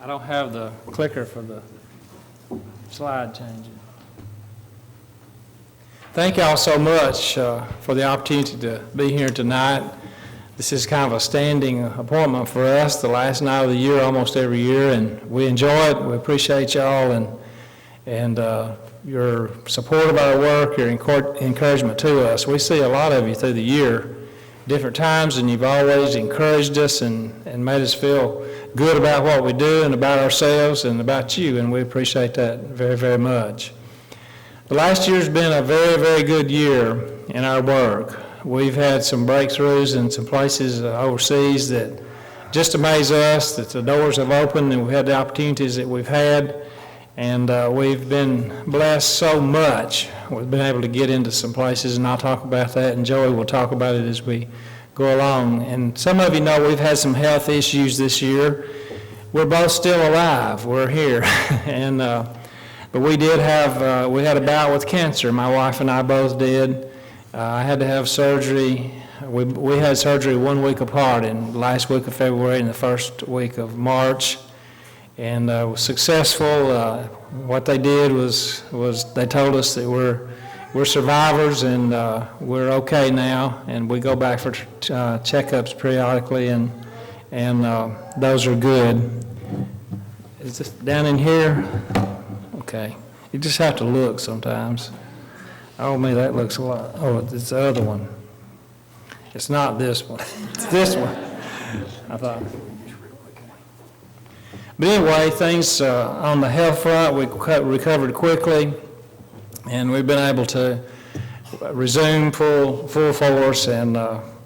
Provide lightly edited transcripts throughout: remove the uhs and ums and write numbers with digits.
I don't have the clicker for the slide changing. Thank y'all so much for the opportunity to be here tonight. This is kind of a standing appointment for us, the last night of the year, almost every year, and we enjoy it. We appreciate y'all and your support of our work, your encouragement to us. We see a lot of you through the year, different times, and you've always encouraged us and made us feel good about what we do and about ourselves and about you, and we appreciate that very, very much. The last year's been a very, very good year in our work. We've had some breakthroughs in some places overseas that just amaze us, that the doors have opened and we've had the opportunities that we've had, and we've been blessed so much. We've been able to get into some places, and I'll talk about that, and Joey will talk about it as we go along. And some of you know we've had some health issues this year. We're both still alive. We're here. and but we did have, we had a bout with cancer. My wife and I both did. I had to have surgery. We had surgery 1 week apart, in the last week of February and the first week of March. And was successful. What they did was they told us that we're survivors and we're okay now, and we go back for checkups periodically, and those are good. Is this down in here? Okay. You just have to look sometimes. Oh, me, that looks a lot. Oh, it's the other one. It's not this one. It's this one. I thought. But anyway, things on the health front, we recovered quickly, and we've been able to resume full force, and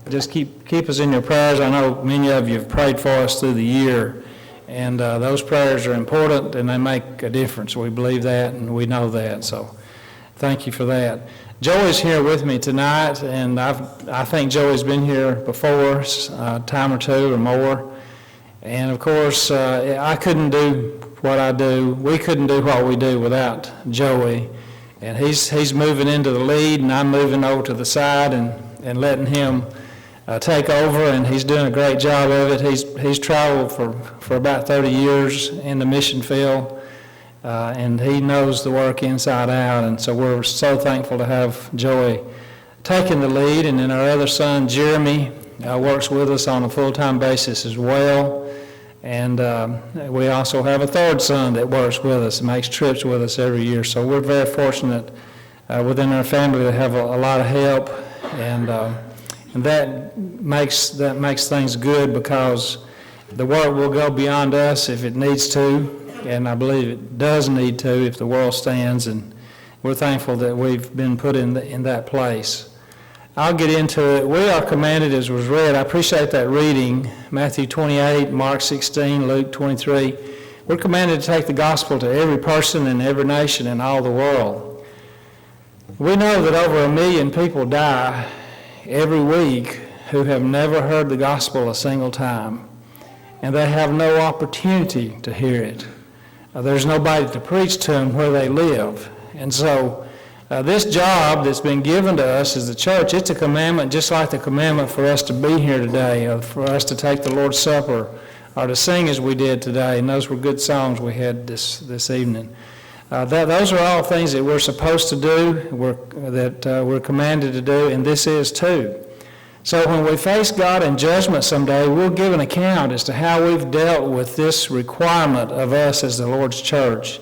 just keep us in your prayers. I know many of you have prayed for us through the year, and those prayers are important, and they make a difference. We believe that, and we know that, so thank you for that. Joey's here with me tonight, and I think Joey's been here before, a time or two or more. And of course, I couldn't do what I do. We couldn't do what we do without Joey. And he's moving into the lead, and I'm moving over to the side and letting him take over, and he's doing a great job of it. He's traveled for about 30 years in the mission field, and he knows the work inside out. And so we're so thankful to have Joey taking the lead. And then our other son, Jeremy, works with us on a full-time basis as well. And we also have a third son that works with us and makes trips with us every year. So we're very fortunate within our family to have a lot of help, and that makes things good, because the work will go beyond us if it needs to, and I believe it does need to if the world stands, and we're thankful that we've been put in that place. I'll get into it. We are commanded, as was read, I appreciate that reading, Matthew 28, Mark 16, Luke 23. We're commanded to take the gospel to every person in every nation in all the world. We know that over 1 million people die every week who have never heard the gospel a single time, and they have no opportunity to hear it. There's nobody to preach to them where they live. And so this job that's been given to us as the church, it's a commandment just like the commandment for us to be here today, for us to take the Lord's Supper, or to sing as we did today. And those were good songs we had this evening. Those are all things that we're supposed to do, we're commanded to do, and this is too. So when we face God in judgment someday, we'll give an account as to how we've dealt with this requirement of us as the Lord's church.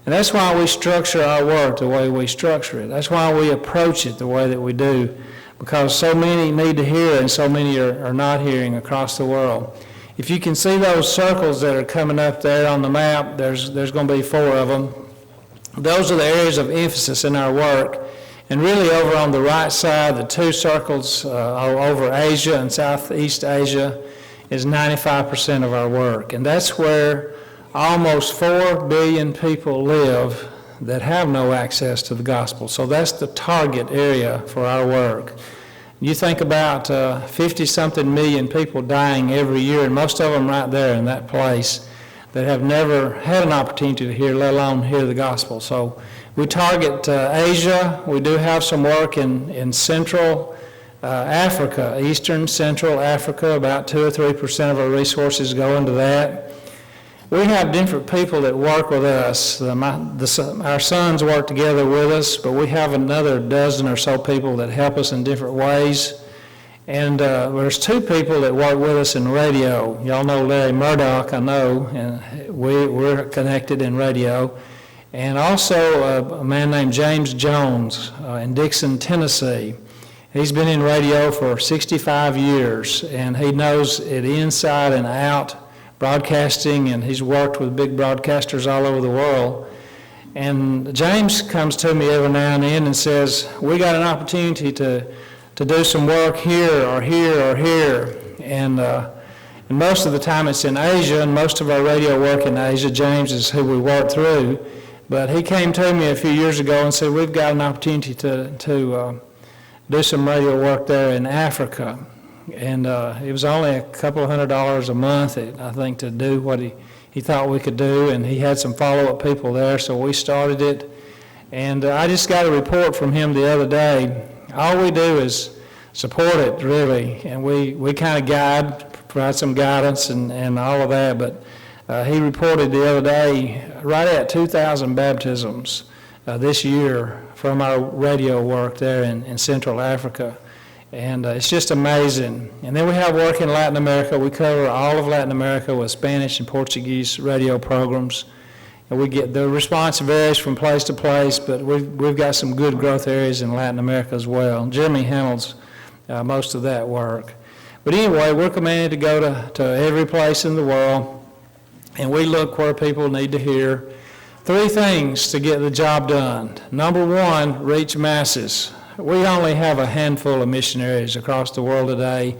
And that's why we structure our work the way we structure it. That's why we approach it the way that we do, because so many need to hear and so many are not hearing across the world. If you can see those circles that are coming up there on the map, there's going to be 4 of them. Those are the areas of emphasis in our work. And really over on the right side, the 2 circles are over Asia and Southeast Asia is 95% of our work. And that's where almost 4 billion people live that have no access to the gospel. So that's the target area for our work. You think about 50-something million people dying every year, and most of them right there in that place that have never had an opportunity to hear, let alone hear the gospel. So we target Asia. We do have some work in Central Africa, Eastern Central Africa. About 2 or 3% of our resources go into that. We have different people that work with us. Our sons work together with us, but we have another dozen or so people that help us in different ways. And there's two people that work with us in radio. Y'all know Larry Murdoch, I know, and we're connected in radio. And also a man named James Jones in Dixon, Tennessee. He's been in radio for 65 years, and he knows it inside and out, broadcasting, and he's worked with big broadcasters all over the world. And James comes to me every now and then and says, we got an opportunity to do some work here or here or here. And most of the time it's in Asia, and most of our radio work in Asia, James is who we work through. But he came to me a few years ago and said, we've got an opportunity to do some radio work there in Africa. And it was only a couple of $100 a month, I think, to do what he thought we could do. And he had some follow-up people there, so we started it. And I just got a report from him the other day. All we do is support it, really. And we kind of provide some guidance and all of that. But he reported the other day right at 2,000 baptisms this year from our radio work there in Central Africa. And it's just amazing. And then we have work in Latin America. We cover all of Latin America with Spanish and Portuguese radio programs. And the response varies from place to place, but we've got some good growth areas in Latin America as well. Jeremy handles most of that work. But anyway, we're commanded to go to every place in the world, and we look where people need to hear. 3 things to get the job done. Number 1, reach masses. We only have a handful of missionaries across the world today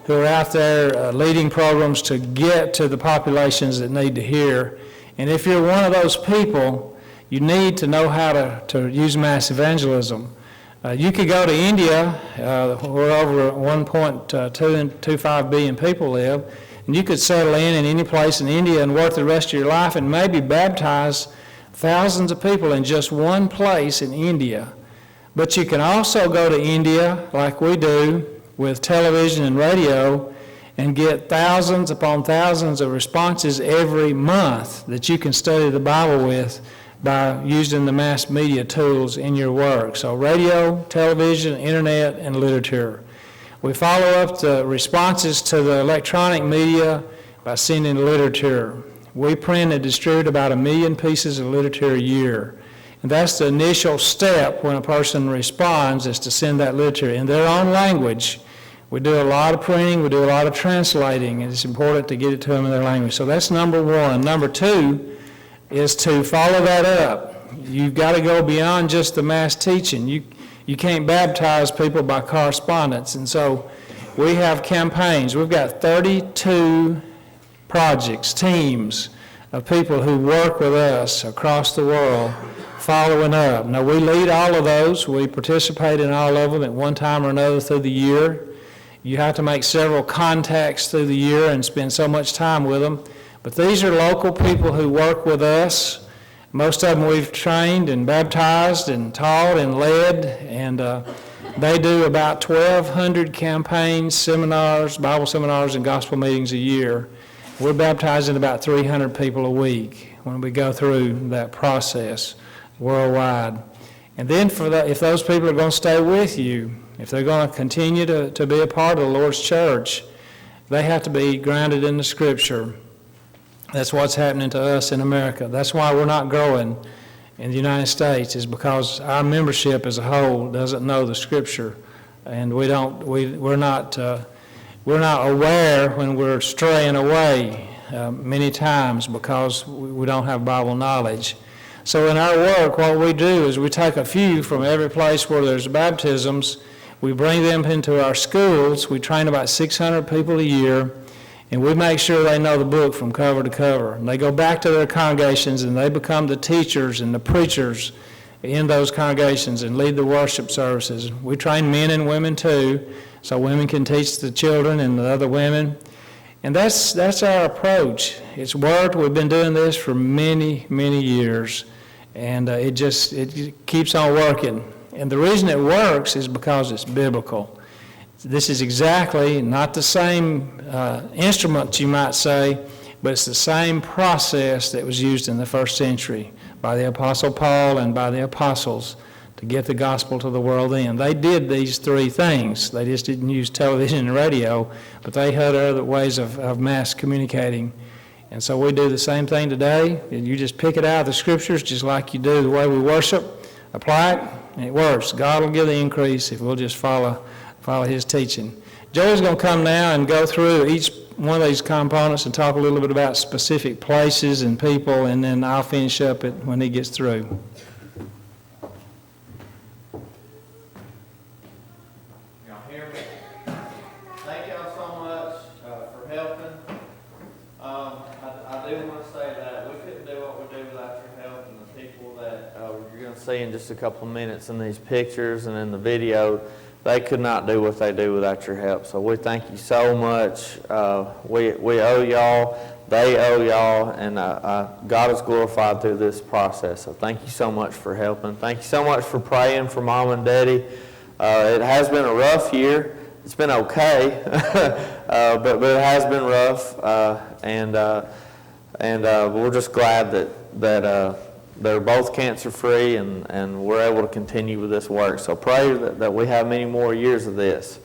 who are out there leading programs to get to the populations that need to hear. And if you're one of those people, you need to know how to use mass evangelism. You could go to India, where over 1.25 billion people live, and you could settle in any place in India and work the rest of your life and maybe baptize thousands of people in just one place in India. But you can also go to India, like we do, with television and radio, and get thousands upon thousands of responses every month that you can study the Bible with by using the mass media tools in your work. So radio, television, internet, and literature. We follow up the responses to the electronic media by sending literature. We print and distribute about 1 million pieces of literature a year. And that's the initial step when a person responds, is to send that literature in their own language. We do a lot of printing, we do a lot of translating, and it's important to get it to them in their language. So that's number 1. Number 2 is to follow that up. You've got to go beyond just the mass teaching. You can't baptize people by correspondence. And so we have campaigns. We've got 32 projects, teams of people who work with us across the world following up. Now, we lead all of those. We participate in all of them at one time or another through the year. You have to make several contacts through the year and spend so much time with them. But these are local people who work with us. Most of them we've trained and baptized and taught and led, and they do about 1,200 campaigns, seminars, Bible seminars, and gospel meetings a year. We're baptizing about 300 people a week when we go through that process worldwide. And then if those people are going to stay with you, if they're going to continue to be a part of the Lord's church, they have to be grounded in the Scripture. That's what's happening to us in America. That's why we're not growing in the United States, is because our membership as a whole doesn't know the Scripture, and we're not aware when we're straying away many times because we don't have Bible knowledge. So in our work, what we do is we take a few from every place where there's baptisms, we bring them into our schools, we train about 600 people a year, and we make sure they know the book from cover to cover. And they go back to their congregations and they become the teachers and the preachers in those congregations and lead the worship services. We train men and women too, so women can teach the children and the other women. And that's our approach. It's worked. We've been doing this for many, many years, and it keeps on working. And the reason it works is because it's biblical. This is exactly not the same instruments, you might say, but it's the same process that was used in the first century by the Apostle Paul and by the apostles to get the gospel to the world then. They did these three things. They just didn't use television and radio, but they had other ways of mass communicating. And so we do the same thing today. You just pick it out of the scriptures just like you do the way we worship, apply it, and it works. God will give the increase if we'll just follow his teaching. Joey's going to come now and go through each one of these components and talk a little bit about specific places and people, and then I'll finish up it when he gets through. Y'all hear me? Thank y'all so much for helping. I do want to say that we couldn't do what we do without your help, and the people that you're going to see in just a couple of minutes in these pictures and in the video, they could not do what they do without your help. So we thank you so much. We owe y'all, they owe y'all, and God is glorified through this process. So thank you so much for helping. Thank you so much for praying for Mom and Daddy. It has been a rough year. It's been okay, but it has been rough, and we're just glad that they're both cancer-free, and we're able to continue with this work. So pray that we have many more years of this.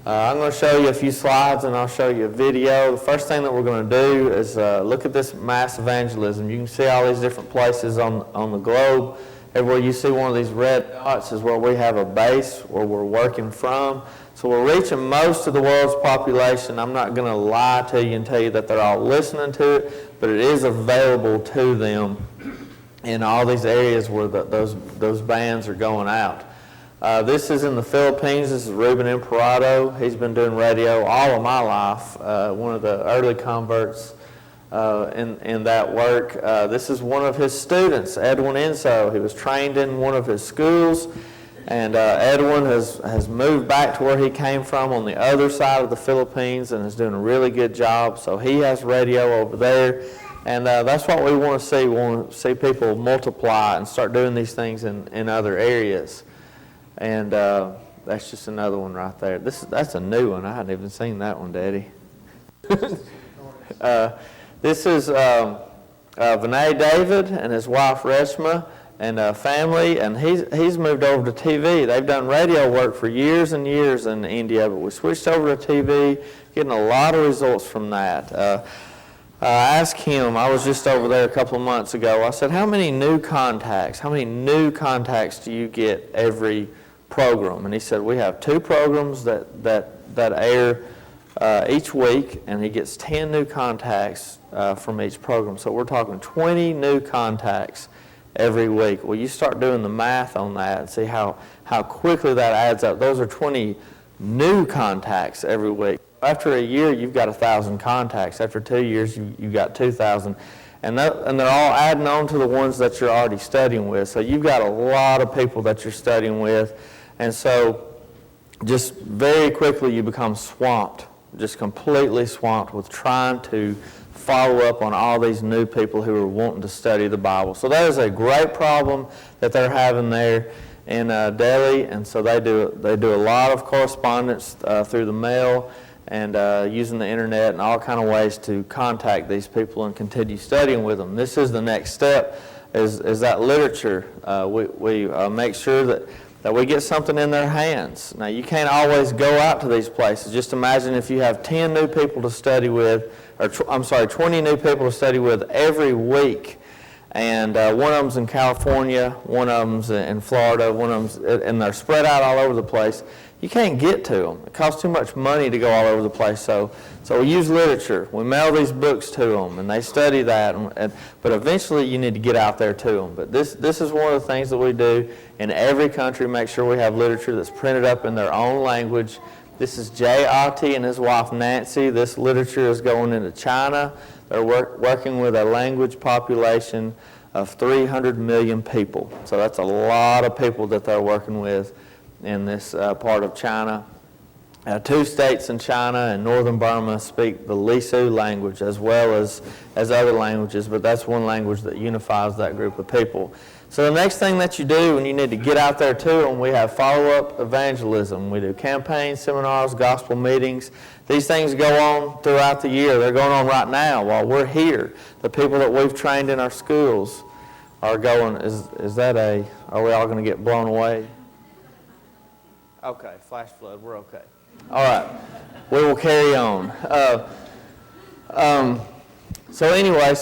I'm going to show you a few slides, and I'll show you a video. The first thing that we're going to do is look at this mass evangelism. You can see all these different places on the globe. Everywhere you see one of these red dots is where we have a base where we're working from. So we're reaching most of the world's population. I'm not going to lie to you and tell you that they're all listening to it, but it is available to them in all these areas where those bands are going out. This is in the Philippines. This is Ruben Imperato. He's been doing radio all of my life, one of the early converts in that work. This is one of his students, Edwin Enzo. He was trained in one of his schools, and Edwin has moved back to where he came from on the other side of the Philippines and is doing a really good job. So he has radio over there. And that's what we want to see. We want to see people multiply and start doing these things in other areas. And that's just another one right there. That's a new one. I hadn't even seen that one, Daddy. This is Vinay David and his wife Reshma and family, and he's moved over to TV. They've done radio work for years and years in India, but we switched over to TV, getting a lot of results from that. I asked him, I was just over there a couple of months ago, I said, how many new contacts do you get every program? And he said, we have 2 programs that air each week, and he gets 10 new contacts from each program. So we're talking 20 new contacts every week. Well, you start doing the math on that and see how quickly that adds up. Those are 20 new contacts every week. After a year, you've got 1,000 contacts. After 2 years, you've got 2,000. And they're all adding on to the ones that you're already studying with. So you've got a lot of people that you're studying with. And so just very quickly you become swamped, just completely swamped with trying to follow up on all these new people who are wanting to study the Bible. So that is a great problem that they're having there in Delhi. And so they do a lot of correspondence through the mail and using the internet and all kind of ways to contact these people and continue studying with them. This is the next step, is that literature. We make sure that we get something in their hands. Now, you can't always go out to these places. Just imagine if you have 10 new people to study with, 20 new people to study with every week, and one of them's in California, one of them's in Florida, one of them's, and they're spread out all over the place. You can't get to them. It costs too much money to go all over the place. So we use literature. We mail these books to them, and they study that. But eventually, you need to get out there to them. But this is one of the things that we do in every country. Make sure we have literature that's printed up in their own language. This is Jay Ati and his wife Nancy. This literature is going into China. They're working with a language population of 300 million people. So that's a lot of people that they're working with in this part of China. 2 states in China and northern Burma speak the Lisu language as well as other languages, but that's one language that unifies that group of people. So the next thing that you do when you need to get out there to them, we have follow-up evangelism. We do campaigns, seminars, gospel meetings. These things go on throughout the year. They're going on right now while we're here. The people that we've trained in our schools are going, are we all going to get blown away? Okay, flash flood, we're okay. All right, we will carry on. So anyway,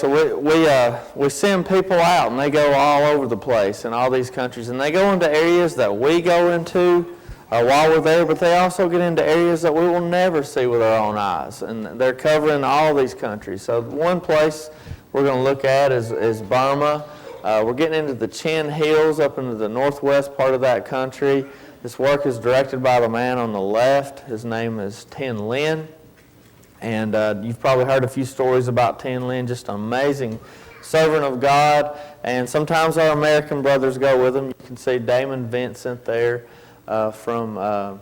we send people out, and they go all over the place in all these countries, and they go into areas that we go into while we're there, but they also get into areas that we will never see with our own eyes, and they're covering all these countries. So one place we're going to look at is Burma. We're getting into the Chin Hills up into the northwest part of that country. This work is directed by the man on the left. His name is Tin Lin. And you've probably heard a few stories about Tin Lin, just an amazing servant of God. And sometimes our American brothers go with him. You can see Damon Vincent there from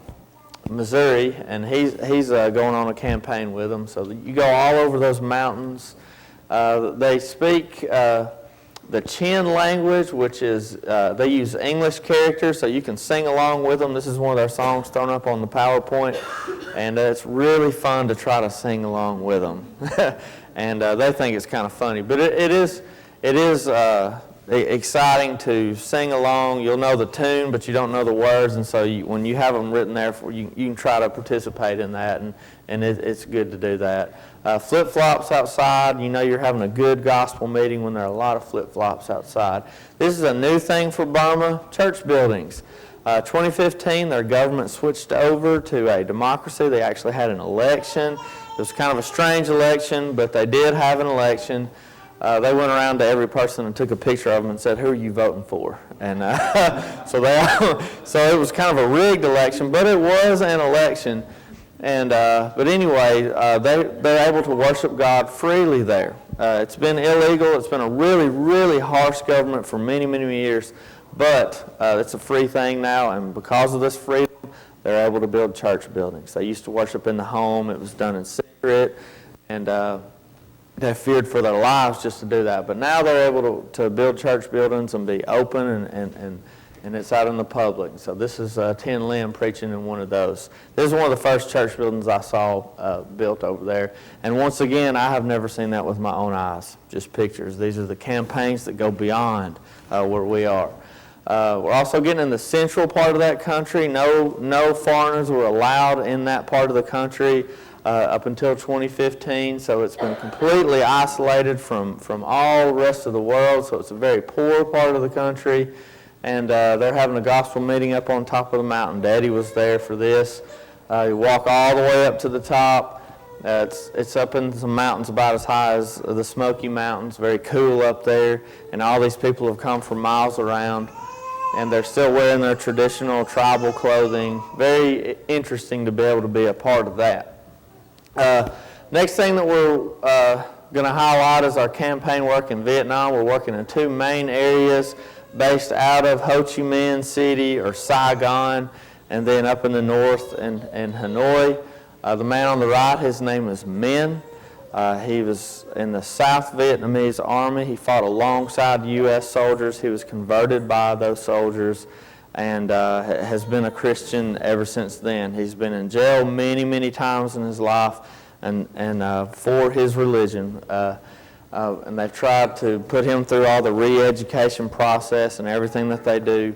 Missouri, and he's going on a campaign with them. So you go all over those mountains. They speak the Chin language, which is, they use English characters, so you can sing along with them. This is one of their songs thrown up on the PowerPoint, and it's really fun to try to sing along with them. And they think it's kind of funny, but it is exciting to sing along. You'll know the tune, but you don't know the words, and so when you have them written there, you can try to participate in that, and it's good to do that. Flip-flops outside, you know you're having a good gospel meeting when there are a lot of flip-flops outside. This is a new thing for Burma, church buildings. 2015, their government switched over to a democracy. They actually had an election. It was kind of a strange election, but they did have an election. They went around to every person and took a picture of them and said, "Who are you voting for?" And so it was kind of a rigged election, but it was an election. And but anyway, they're able to worship God freely there. It's been illegal. It's been a really, really harsh government for many, many years, but it's a free thing now, and because of this freedom, they're able to build church buildings. They used to worship in the home. It was done in secret, and they feared for their lives just to do that. But now they're able to build church buildings and be open, and it's out in the public. So this is Tin Lin preaching in one of those. This is one of the first church buildings I saw built over there. And once again, I have never seen that with my own eyes, just pictures. These are the campaigns that go beyond where we are. We're also getting in the central part of that country. No foreigners were allowed in that part of the country up until 2015. So it's been completely isolated from all the rest of the world. So it's a very poor part of the country. And they're having a gospel meeting up on top of the mountain. Daddy was there for this. You walk all the way up to the top. It's up in some mountains about as high as the Smoky Mountains. Very cool up there. And all these people have come from miles around. And they're still wearing their traditional tribal clothing. Very interesting to be able to be a part of that. Next thing that we're going to highlight is our campaign work in Vietnam. We're working in two main areas, based out of Ho Chi Minh City or Saigon, and then up in the north in Hanoi. The man on the right, his name is Minh. He was in the South Vietnamese Army. He fought alongside U.S. soldiers. He was converted by those soldiers and has been a Christian ever since then. He's been in jail many, many times in his life and for his religion. And they've tried to put him through all the re-education process and everything that they do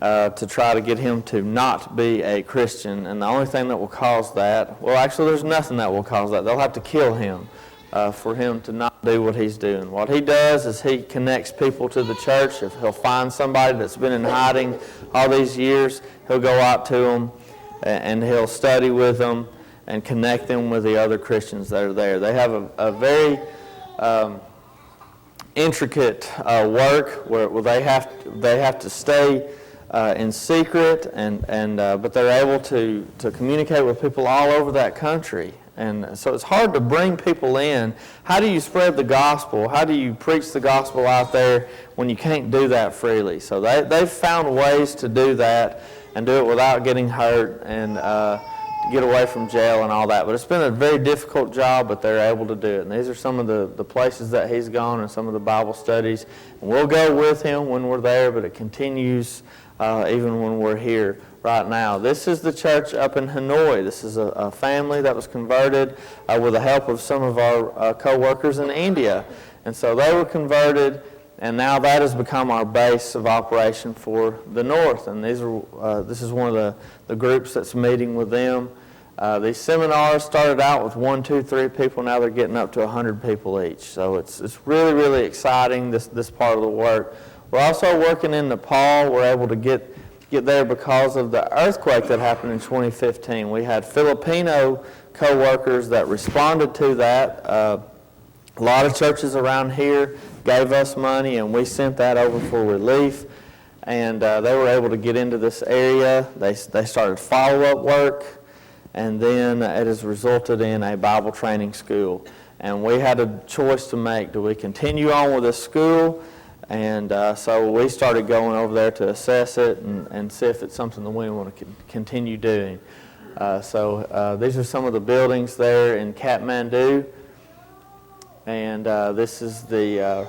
to try to get him to not be a Christian. And the only thing that will cause that, well, actually there's nothing that will cause that. They'll have to kill him for him to not do what he's doing. What he does is he connects people to the church. If he'll find somebody that's been in hiding all these years, he'll go out to them and he'll study with them and connect them with the other Christians that are there. They have a very intricate work where they have to stay in secret, but they're able to communicate with people all over that country. And so it's hard to bring people in. How do you spread the gospel? How do you preach the gospel out there when you can't do that freely? So they've found ways to do that and do it without getting hurt and get away from jail and all that. But it's been a very difficult job, but they're able to do it. And these are some of the places that he's gone and some of the Bible studies. And we'll go with him when we're there, but it continues even when we're here right now. This is the church up in Hanoi. This is a family that was converted with the help of some of our co-workers in India. And so they were converted, and now that has become our base of operation for the North. And this is one of the groups that's meeting with them. These seminars started out with 1, 2, 3 people. Now they're getting up to 100 people each. So it's really, really exciting, this part of the work. We're also working in Nepal. We're able to get there because of the earthquake that happened in 2015. We had Filipino co-workers that responded to that. A lot of churches around here gave us money, and we sent that over for relief. And they were able to get into this area. They started follow-up work, and then it has resulted in a Bible training school. And we had a choice to make. Do we continue on with this school? And so we started going over there to assess it and see if it's something that we want to continue doing. So these are some of the buildings there in Kathmandu. And this is the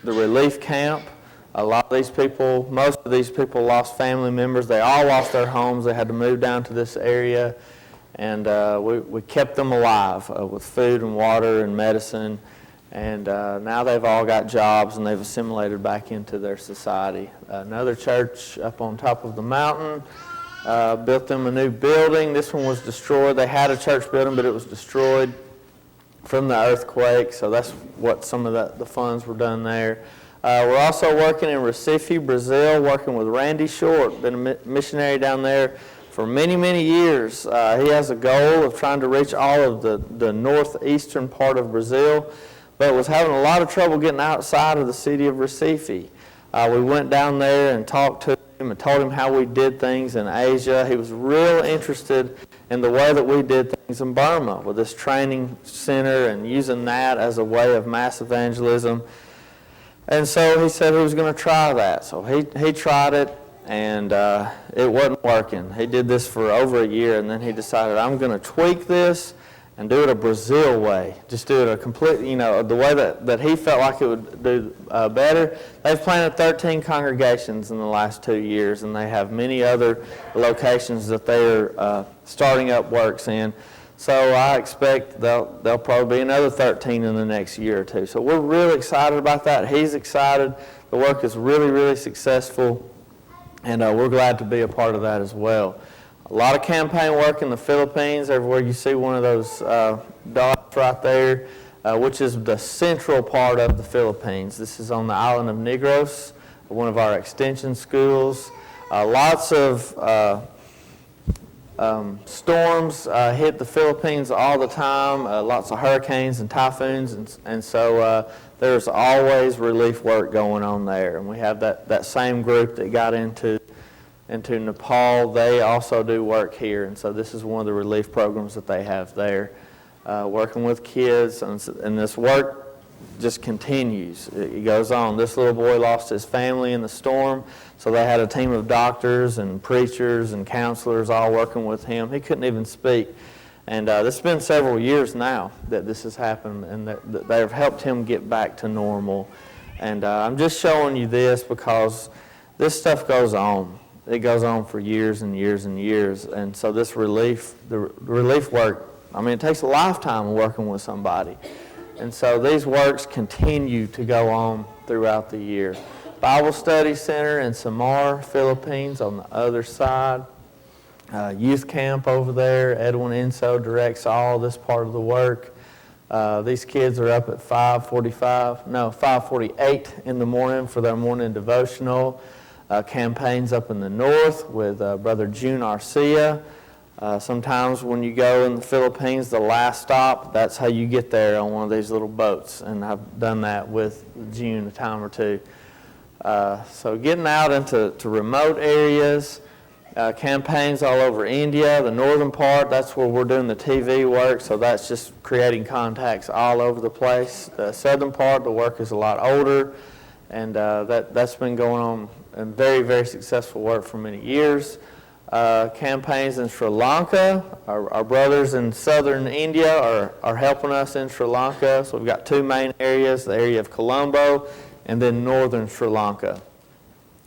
relief camp. A lot of these people, most of these people lost family members. They all lost their homes. They had to move down to this area. And we kept them alive with food and water and medicine. And now they've all got jobs and they've assimilated back into their society. Another church up on top of the mountain built them a new building. This one was destroyed. They had a church building, but it was destroyed from the earthquake. So that's what some of the funds were done there. We're also working in Recife, Brazil, working with Randy Short, been a missionary down there for many, many years. He has a goal of trying to reach all of the northeastern part of Brazil, but was having a lot of trouble getting outside of the city of Recife. We went down there and talked to him and told him how we did things in Asia. He was real interested in the way that we did things in Burma with this training center and using that as a way of mass evangelism. And so he said he was going to try that. So he tried it, and it wasn't working. He did this for over a year, and then he decided, I'm going to tweak this and do it a Brazil way. Just do it a complete, the way that he felt like it would do better. They've planted 13 congregations in the last 2 years, and they have many other locations that they're starting up works in. So I expect there'll probably be another 13 in the next year or two. So we're really excited about that. He's excited. The work is really, really successful, and we're glad to be a part of that as well. A lot of campaign work in the Philippines. Everywhere you see one of those dots right there, which is the central part of the Philippines. This is on the island of Negros, one of our extension schools. Lots of storms hit the Philippines all the time, lots of hurricanes and typhoons, and so there's always relief work going on there. And we have that same group that got into Nepal. They also do work here, and so this is one of the relief programs that they have there, working with kids, and this work just continues. It goes on. This little boy lost his family in the storm, so they had a team of doctors and preachers and counselors all working with him. He couldn't even speak, and this has been several years now that this has happened, and that they have helped him get back to normal. And I'm just showing you this because this stuff goes on. It goes on for years and years and years, and so this the relief work, it takes a lifetime working with somebody. And so these works continue to go on throughout the year. Bible Study Center in Samar, Philippines on the other side. Youth camp over there. Edwin Enso directs all this part of the work. These kids are up at 5:48 in the morning for their morning devotional. Campaigns up in the north with Brother June Arcia. Sometimes when you go in the Philippines, the last stop, that's how you get there, on one of these little boats. And I've done that with June a time or two. So getting out into remote areas, campaigns all over India, the northern part, that's where we're doing the TV work. So that's just creating contacts all over the place. The southern part, the work is a lot older. And that's been going on and very, very successful work for many years. campaigns in Sri Lanka. Our brothers in southern India are helping us in Sri Lanka. So we've got two main areas, the area of Colombo and then northern Sri Lanka.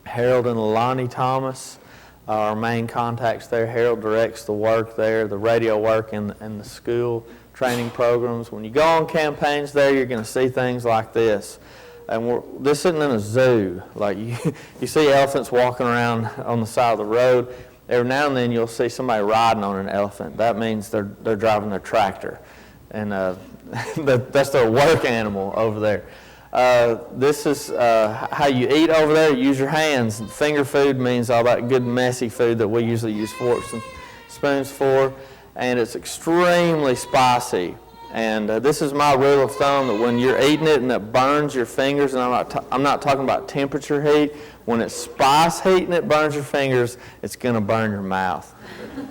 Harold and Alani Thomas are our main contacts there. Harold directs the work there, the radio work and the school training programs. When you go on campaigns there, you're going to see things like this. And this isn't in a zoo. Like you see elephants walking around on the side of the road. Every now and then you'll see somebody riding on an elephant. That means they're driving their tractor. And that's their work animal over there. This is how you eat over there. You use your hands. Finger food means all that good messy food that we usually use forks and spoons for. And it's extremely spicy. And this is my rule of thumb that when you're eating it and it burns your fingers, and I'm not talking about temperature heat, when it's spice heat and it burns your fingers, it's going to burn your mouth.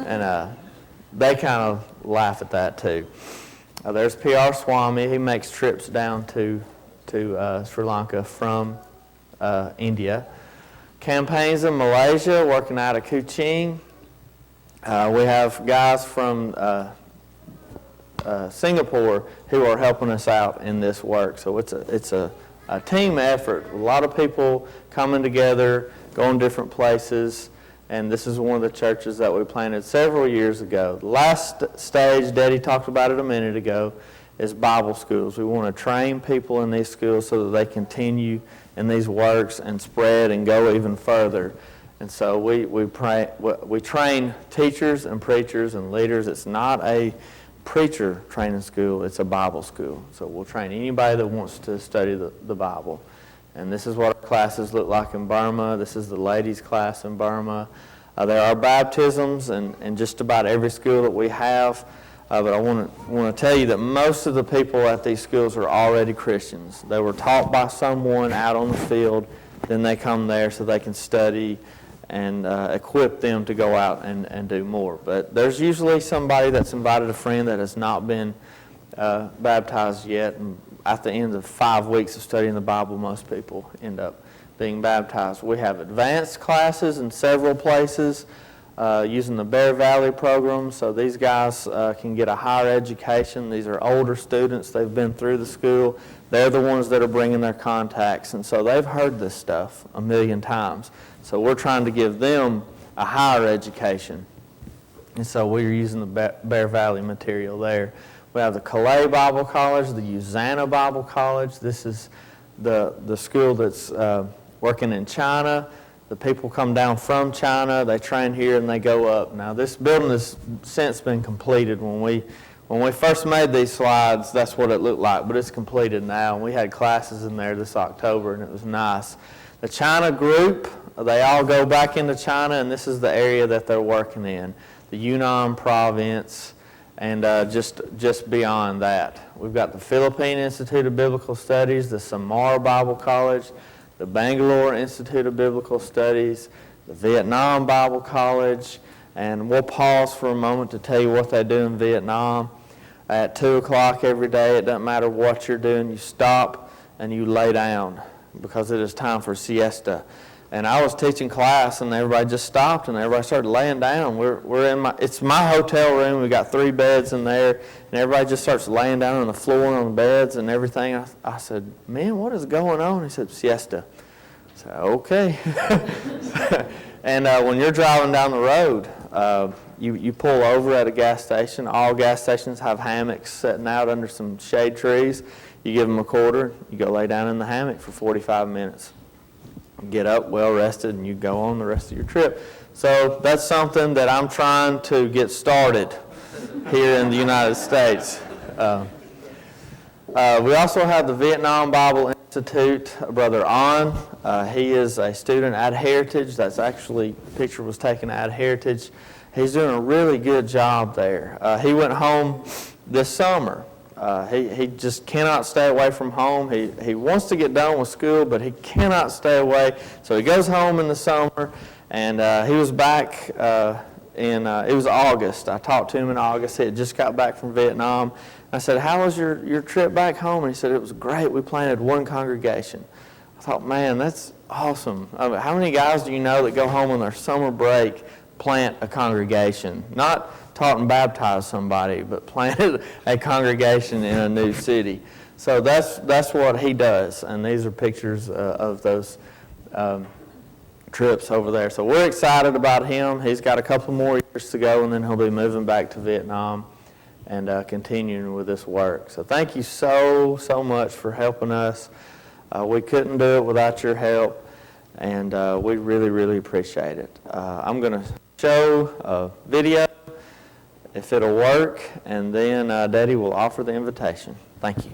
And they kind of laugh at that too. There's P.R. Swami. He makes trips down to Sri Lanka from India. Campaigns in Malaysia, working out of Kuching. We have guys from Singapore who are helping us out in this work. So it's a team effort. A lot of people coming together, going different places, and this is one of the churches that we planted several years ago. The last stage, Daddy talked about it a minute ago, is Bible schools. We want to train people in these schools so that they continue in these works and spread and go even further. And so we train teachers and preachers and leaders. It's not a preacher training school, it's a Bible school. So we'll train anybody that wants to study the Bible. And this is what our classes look like in Burma. This is the ladies' class in Burma. There are baptisms in just about every school that we have. But I want to tell you that most of the people at these schools are already Christians. They were taught by someone out on the field. Then they come there so they can study and equip them to go out and do more. But there's usually somebody that's invited a friend that has not been baptized yet. And at the end of 5 weeks of studying the Bible, most people end up being baptized. We have advanced classes in several places using the Bear Valley program. So these guys can get a higher education. These are older students. They've been through the school. They're the ones that are bringing their contacts. And so they've heard this stuff a million times. So we're trying to give them a higher education. And so we're using the Bear Valley material there. We have the Calais Bible College, the Uzana Bible College. This is the school that's working in China. The people come down from China, they train here, and they go up. Now, this building has since been completed. When we first made these slides, that's what it looked like, but it's completed now. And we had classes in there this October, and it was nice. The China group, they all go back into China, and this is the area that they're working in, the Yunnan province, and just beyond that. We've got the Philippine Institute of Biblical Studies, the Samar Bible College, the Bangalore Institute of Biblical Studies, the Vietnam Bible College, and we'll pause for a moment to tell you what they do in Vietnam. At 2 o'clock every day, it doesn't matter what you're doing, you stop and you lay down because it is time for siesta. And I was teaching class, and everybody just stopped, and everybody started laying down. We're in it's my hotel room. We got 3 beds in there, and everybody just starts laying down on the floor and on the beds and everything. I said, "Man, what is going on?" He said, "Siesta." I said, "Okay." And when you're driving down the road, you pull over at a gas station. All gas stations have hammocks sitting out under some shade trees. You give them a quarter. You go lay down in the hammock for 45 minutes. Get up well rested, and you go on the rest of your trip. So that's something that I'm trying to get started here in the United States. We also have the Vietnam Bible Institute, Brother An. He is a student at Heritage. That's actually, the picture was taken at Heritage. He's doing a really good job there. He went home this summer. He just cannot stay away from home. He wants to get done with school, but he cannot stay away. So he goes home in the summer, and he was back it was August. I talked to him in August. He had just got back from Vietnam. I said, "How was your trip back home?" And he said, "It was great. We planted 1 congregation." I thought, man, that's awesome. I mean, how many guys do you know that go home on their summer break, plant a congregation. Not taught and baptized somebody, but planted a congregation in a new city. So that's what he does, and these are pictures of those trips over there. So we're excited about him. He's got a couple more years to go, and then he'll be moving back to Vietnam and continuing with this work. So thank you so much for helping us. We couldn't do it without your help, and we really appreciate it. I'm going to show a video, if it'll work, and then Daddy will offer the invitation. Thank you.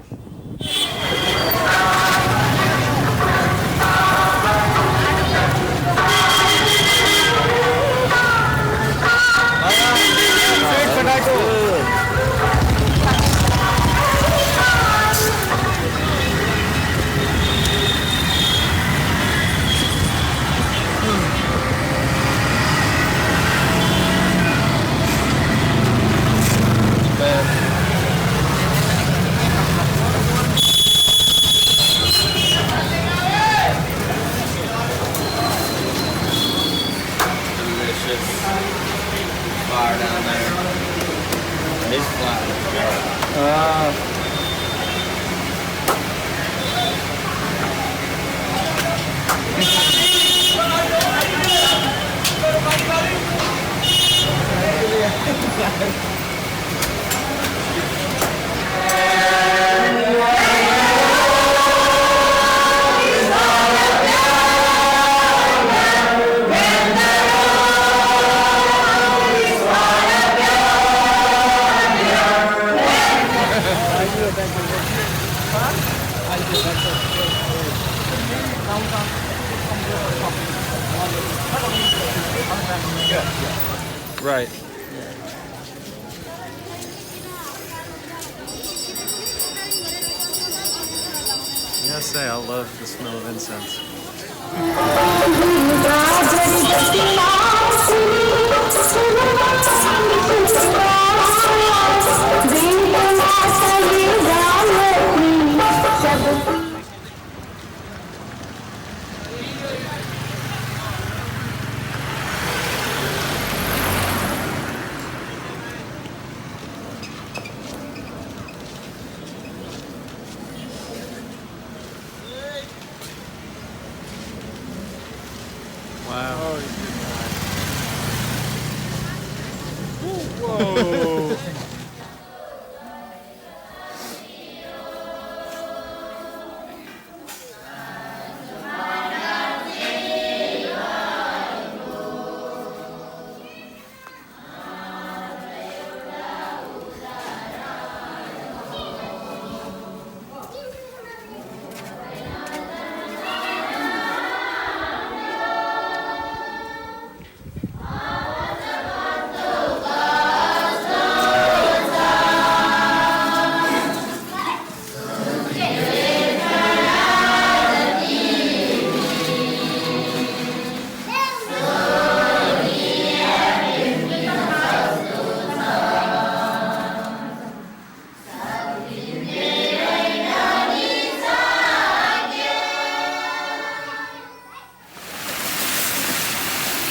Fire down there. He's flying. Right. I gotta say, I love the smell of incense. Wow. Whoa.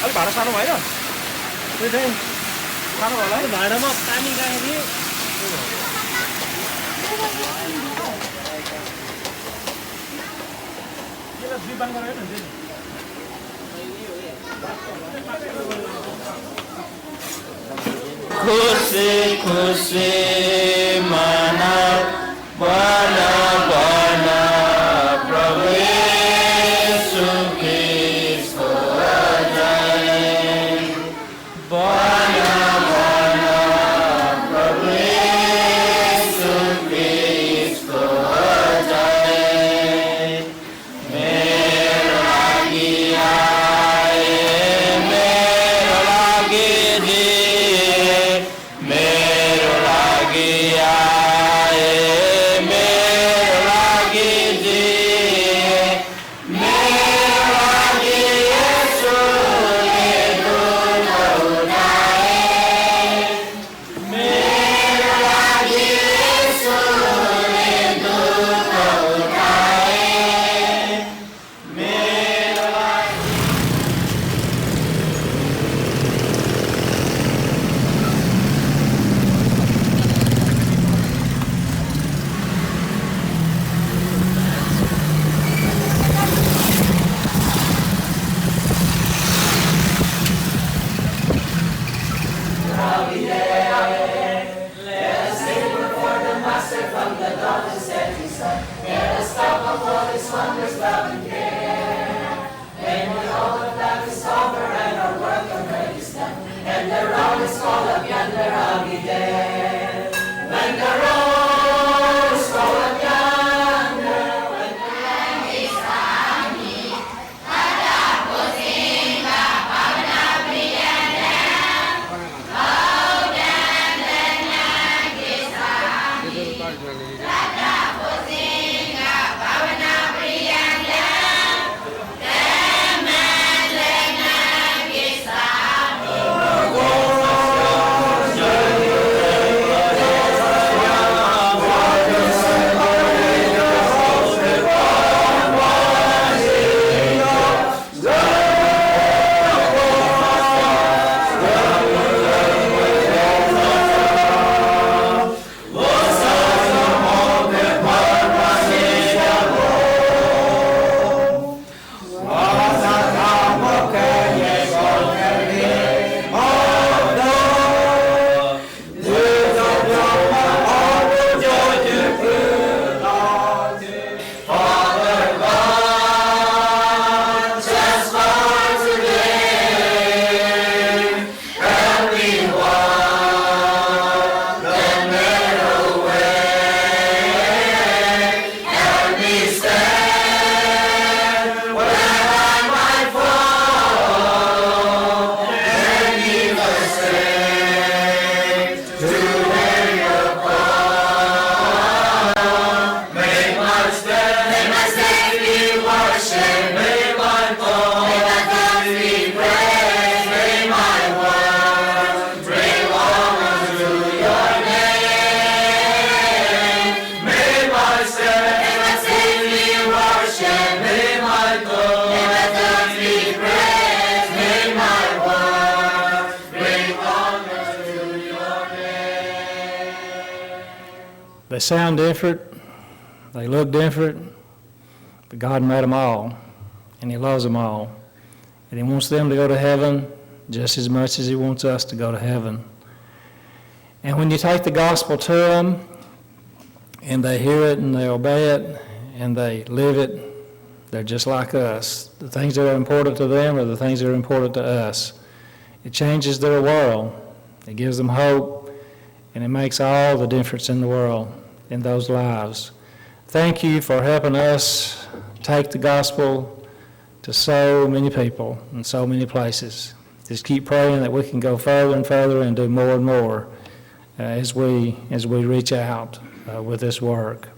Anh bảo nó sao nó mấy rồi? Đi đi. Sao nó vào lấy? Nói nó một tay mình ra đi. Ini lah di bangkar itu nanti. Kusi kusi mana Bwana Bwana Prabhu Yesu Kristo ajaye. Bwana Bwana Prabhu Yesu Kristo ajaye. Mero lagi aye, mero lagi di, mero lagi They sound different, they look different, but God made them all, and He loves them all. And He wants them to go to heaven just as much as He wants us to go to heaven. And when you take the gospel to them, and they hear it and they obey it and they live it, they're just like us. The things that are important to them are the things that are important to us. It changes their world. It gives them hope, and it makes all the difference in the world, in those lives. Thank you for helping us take the gospel to so many people in so many places. Just keep praying that we can go further and further and do more and more as we reach out with this work.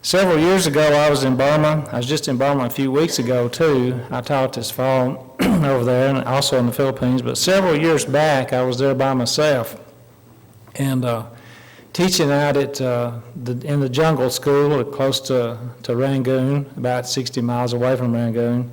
Several years ago, I was in Burma. I was just in Burma a few weeks ago, too. I taught this fall over there and also in the Philippines. But several years back, I was there by myself and teaching out at in the jungle school close to Rangoon, about 60 miles away from Rangoon.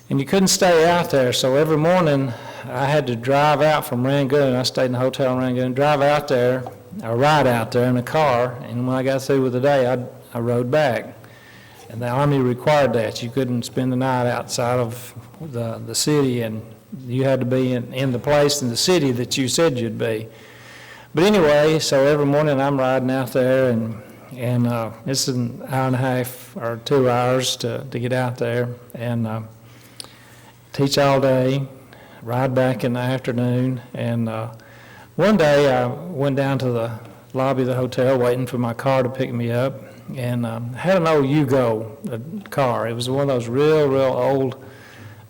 And you couldn't stay out there, so every morning I had to drive out from Rangoon. I stayed in a hotel in Rangoon, drive out there, or ride out there in a car, and when I got through with the day, I rode back. And the Army required that. You couldn't spend the night outside of the city, and you had to be in the place in the city that you said you'd be. But anyway, so every morning I'm riding out there, and it's an hour and a half or 2 hours to get out there, and teach all day, ride back in the afternoon. And one day I went down to the lobby of the hotel waiting for my car to pick me up, and had an old Yugo car. It was one of those real old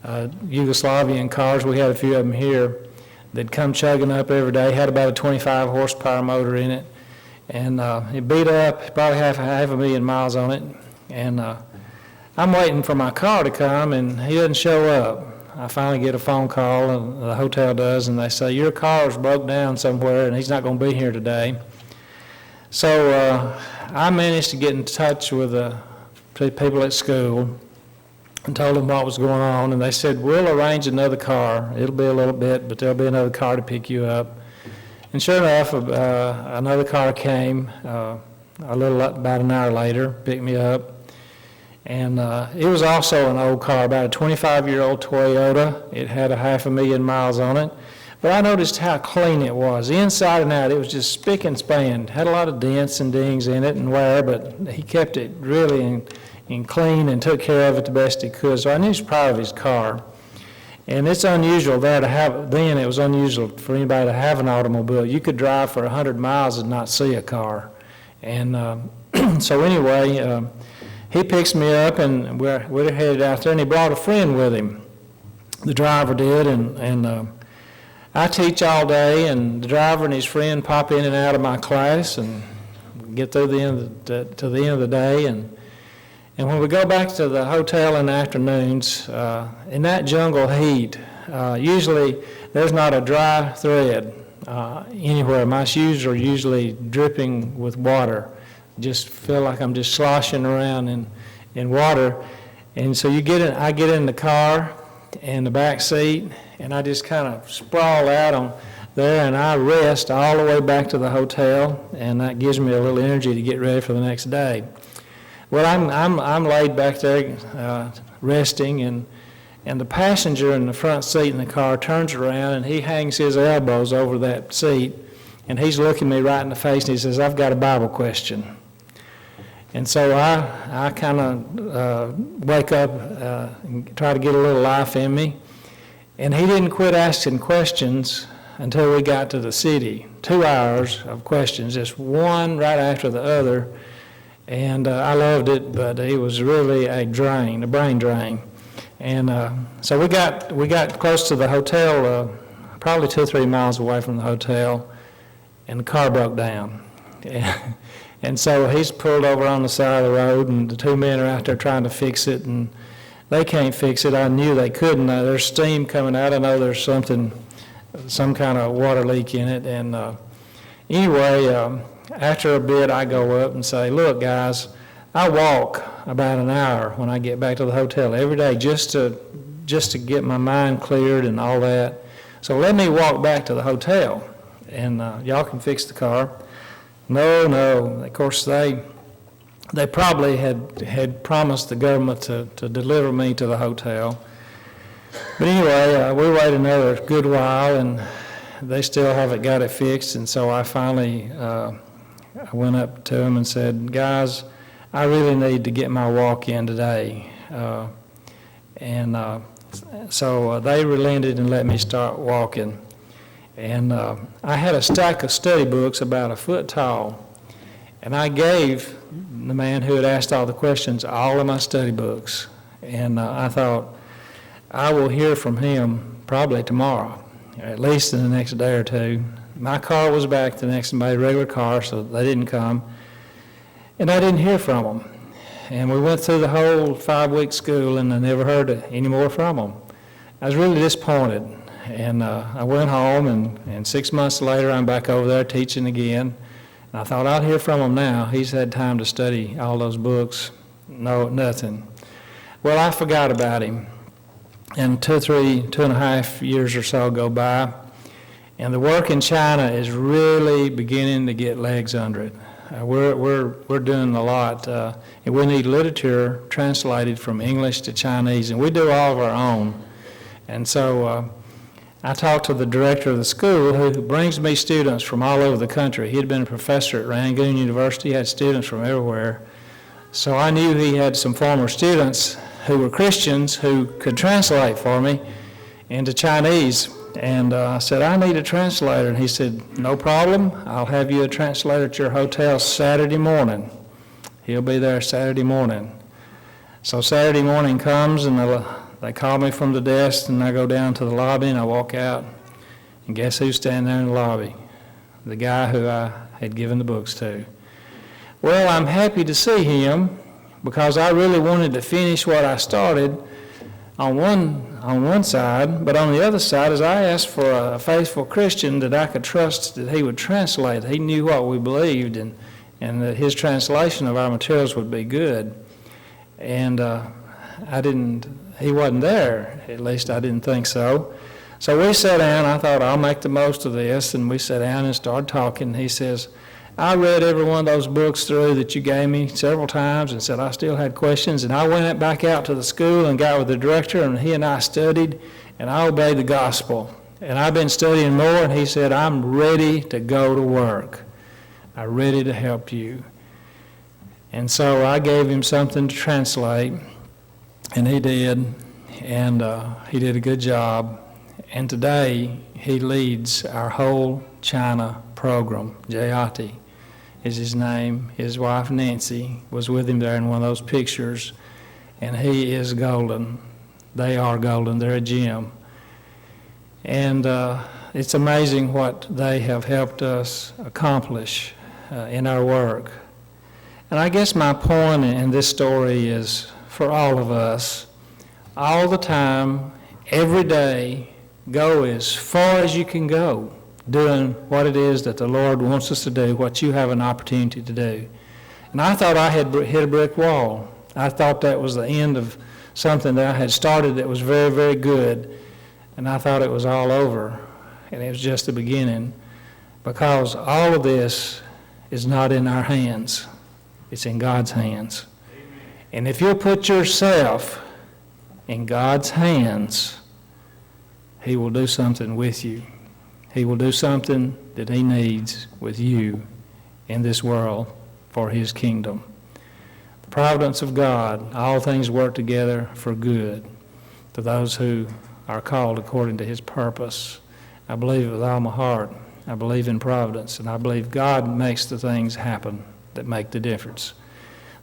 Yugoslavian cars. We had a few of them here. They'd come chugging up every day, had about a 25 horsepower motor in it, and it beat up, probably half a million miles on it. And I'm waiting for my car to come, and he doesn't show up. I finally get a phone call, and the hotel does, and they say, your car's broke down somewhere, and he's not going to be here today. So I managed to get in touch with the people at school and told them what was going on, and they said, we'll arrange another car. It'll be a little bit, but there'll be another car to pick you up. And sure enough, another car came about an hour later, picked me up. And it was also an old car, about a 25-year-old Toyota. It had 500,000 miles on it. But I noticed how clean it was. Inside and out, it was just spick and span. Had a lot of dents and dings in it and wear, but he kept it really in clean and took care of it the best he could. So I knew he was proud of his car. And it's unusual there to have, then it was unusual for anybody to have an automobile. You could drive for 100 miles and not see a car. And so anyway, he picks me up, and we're headed out there, and he brought a friend with him. The driver did, and I teach all day, and the driver and his friend pop in and out of my class, and get through the end to the end of the day. And when we go back to the hotel in the afternoons, in that jungle heat, usually there's not a dry thread anywhere. My shoes are usually dripping with water. Just feel like I'm just sloshing around in water. And so I get in the car in the back seat, and I just kind of sprawl out on there, and I rest all the way back to the hotel, and that gives me a little energy to get ready for the next day. Well, I'm laid back there resting, and the passenger in the front seat in the car turns around, and he hangs his elbows over that seat, and he's looking me right in the face, and he says, I've got a Bible question. And so I kind of wake up and try to get a little life in me. And he didn't quit asking questions until we got to the city. 2 hours of questions, just one right after the other. And I loved it, but it was really a brain drain. And so we got close to the hotel, probably 2 or 3 miles away from the hotel, and the car broke down. And so he's pulled over on the side of the road, and the two men are out there trying to fix it, and they can't fix it. I knew they couldn't. There's steam coming out. I know there's some kind of water leak in it. And anyway, after a bit, I go up and say, look, guys, I walk about an hour when I get back to the hotel every day just to get my mind cleared and all that. So let me walk back to the hotel, and y'all can fix the car. No. Of course, they probably had promised the government to deliver me to the hotel. But anyway, we waited another good while, and they still haven't got it fixed. And so I finally I went up to them and said, guys, I really need to get my walk in today. So they relented and let me start walking. And I had a stack of study books about a foot tall. And I gave the man who had asked all the questions all of my study books. And I thought, I will hear from him probably tomorrow, at least in the next day or two. My car was back the next day, regular car, so they didn't come. And I didn't hear from them. And we went through the whole 5-week school, and I never heard any more from them. I was really disappointed. And I went home, and 6 months later, I'm back over there teaching again. And I thought, I'll hear from him now. He's had time to study all those books. No, nothing. Well, I forgot about him. And 2.5 years or so go by, and the work in China is really beginning to get legs under it. We're doing a lot, and we need literature translated from English to Chinese, and we do all of our own. And so I talked to the director of the school, who brings me students from all over the country. He had been a professor at Rangoon University, had students from everywhere. So I knew he had some former students who were Christians who could translate for me into Chinese. And I said, I need a translator. And he said, no problem. I'll have you a translator at your hotel Saturday morning. He'll be there Saturday morning. So Saturday morning comes, and they call me from the desk, and I go down to the lobby, and I walk out. And guess who's standing there in the lobby? The guy who I had given the books to. Well, I'm happy to see him, because I really wanted to finish what I started on one side, but on the other side is I asked for a faithful Christian that I could trust that he would translate. He knew what we believed, and that his translation of our materials would be good. And he wasn't there, at least I didn't think so. So we sat down. I thought, I'll make the most of this, and we sat down and started talking. He says, I read every one of those books through that you gave me several times, and said I still had questions. And I went back out to the school and got with the director, and he and I studied, and I obeyed the gospel. And I've been studying more, and he said, I'm ready to go to work. I'm ready to help you. And so I gave him something to translate, and he did, and he did a good job. And today, he leads our whole China program. Jayati is his name. His wife, Nancy, was with him there in one of those pictures, and he is golden. They are golden. They're a gem. And it's amazing what they have helped us accomplish in our work. And I guess my point in this story is for all of us, all the time, every day, go as far as you can go, doing what it is that the Lord wants us to do, what you have an opportunity to do. And I thought I had hit a brick wall. I thought that was the end of something that I had started that was very, very good. And I thought it was all over. And it was just the beginning. Because all of this is not in our hands. It's in God's hands. And if you'll put yourself in God's hands, He will do something with you. He will do something that He needs with you in this world for His kingdom. The providence of God, all things work together for good to those who are called according to His purpose. I believe it with all my heart. I believe in providence, and I believe God makes the things happen that make the difference.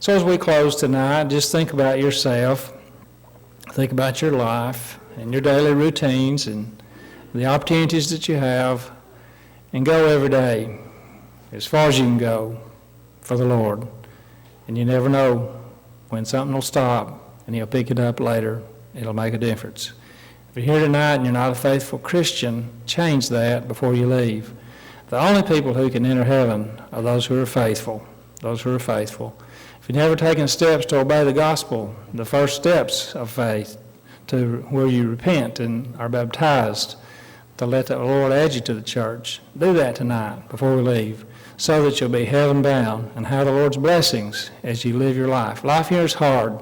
So as we close tonight, just think about yourself. Think about your life and your daily routines and the opportunities that you have, and go every day as far as you can go for the Lord. And you never know when something will stop and He'll pick it up later. It'll make a difference. If you're here tonight and you're not a faithful Christian, change that before you leave. The only people who can enter heaven are those who are faithful. Those who are faithful. If you've never taken steps to obey the gospel, the first steps of faith, to where you repent and are baptized, to let the Lord add you to the church, do that tonight before we leave. so that you'll be heaven-bound and have the Lord's blessings as you live your life. Life here is hard.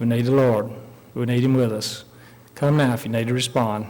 We need the Lord. We need Him with us. Come now if you need to respond.